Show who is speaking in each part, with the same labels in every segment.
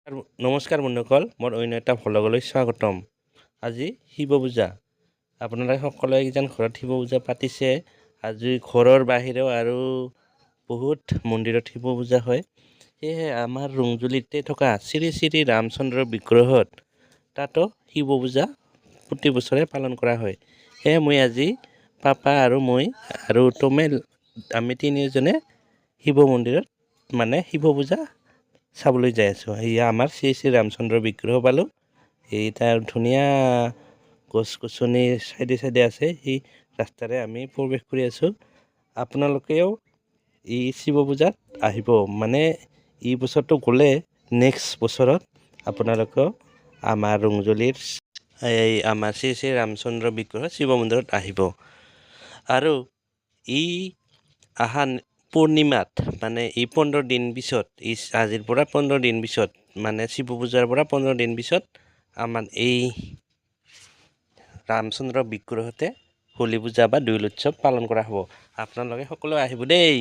Speaker 1: নমস্কাৰ বন্ধুসকল, মোৰ অন্য এটা ভ্লগলৈ স্বাগতম। আজি শিৱ পূজা। আপোনালোকে সকলোৱে যেন ঘৰত শিৱ পূজা পাতিছে। আজি ঘৰৰ বাহিৰেও আৰু বহুত মন্দিৰত শিৱ পূজা হয়। সেয়েহে আমাৰ ৰংজুলিতে থকা শ্ৰী শ্ৰী ৰামচন্দ্ৰৰ বিগ্ৰহত তাতো শিৱ পূজা প্ৰতি বছৰে পালন কৰা হয়। সেয়ে মই আজি পাপা আৰু মই আৰু টমে আমি তিনিওজনে শিৱ মন্দিৰত শিৱ পূজা চাবলৈ যাই আছোঁ। এয়া আমাৰ শ্ৰী শ্ৰী ৰামচন্দ্ৰৰ বিগ্ৰহ পালোঁ। এই তাৰ ধুনীয়া গছ গছনি চাইডে চাইডে আছে। সেই ৰাস্তাৰে আমি প্ৰৱেশ কৰি আছোঁ। আপোনালোকেও এই শিৱ পূজাত আহিব। এই বছৰটো গ'লে নেক্সট বছৰত আপোনালোকেও আমাৰ ৰংজুলিৰ আমাৰ শ্ৰী শ্ৰী ৰামচন্দ্ৰ বিগ্ৰহ শিৱ মন্দিৰত আহিব। আৰু এই আহা পূৰ্ণিমাত এই 15 দিন পিছত, আজিৰ পৰা 15 দিন পিছত শিৱ পূজাৰ পৰা 15 দিন পিছত আমাৰ এই ৰামচন্দ্ৰ বিগ্ৰহতে হোলী পূজা বা দৌল উৎসৱ পালন কৰা হ'ব। আপোনালোকে সকলোৱে আহিব দেই।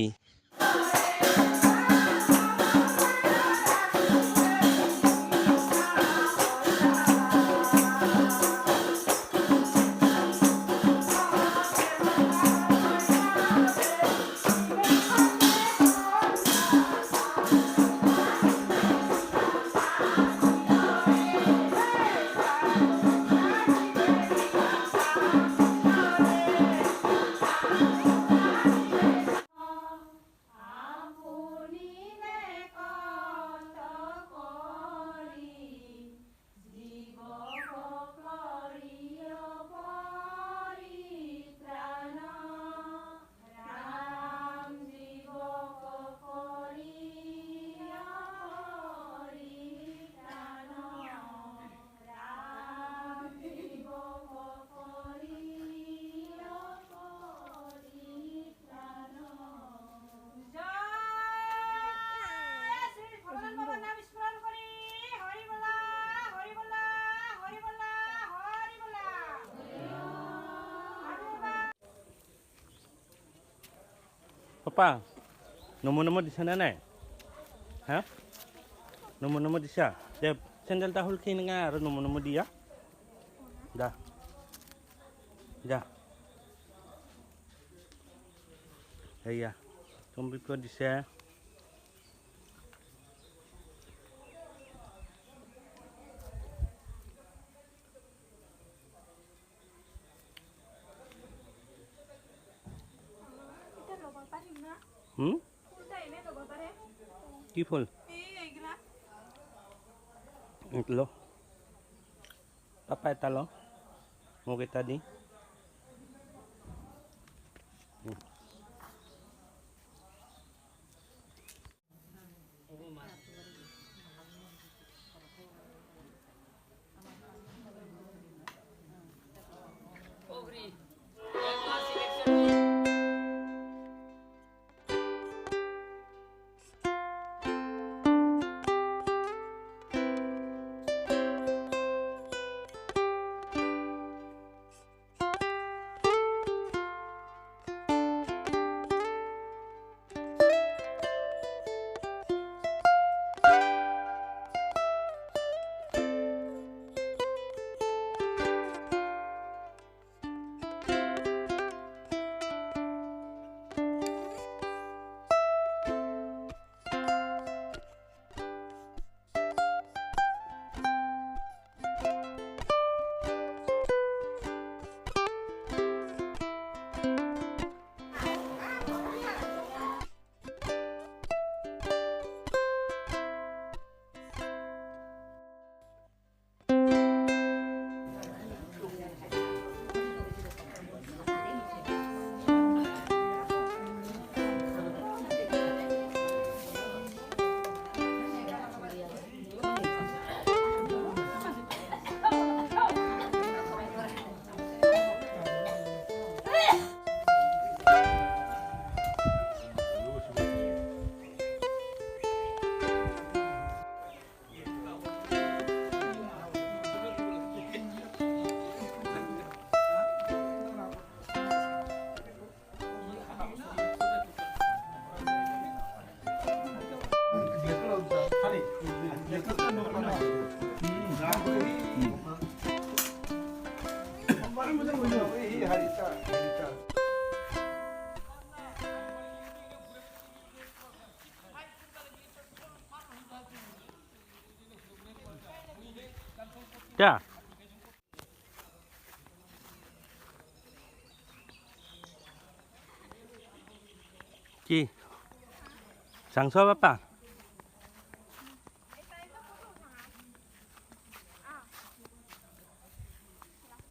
Speaker 1: পাপা নমো দিছানে নাই? হা নমো দিছা? দে চেণ্ডেলটা খুলখি নঙা আৰু নমো দিয়া যা যা। সেয়া কমপ্লিট কৰি দিছে। কি ফুল ল পাপা এটা ল মোক এটা দি। এতিয়া কি চাংছ বাপা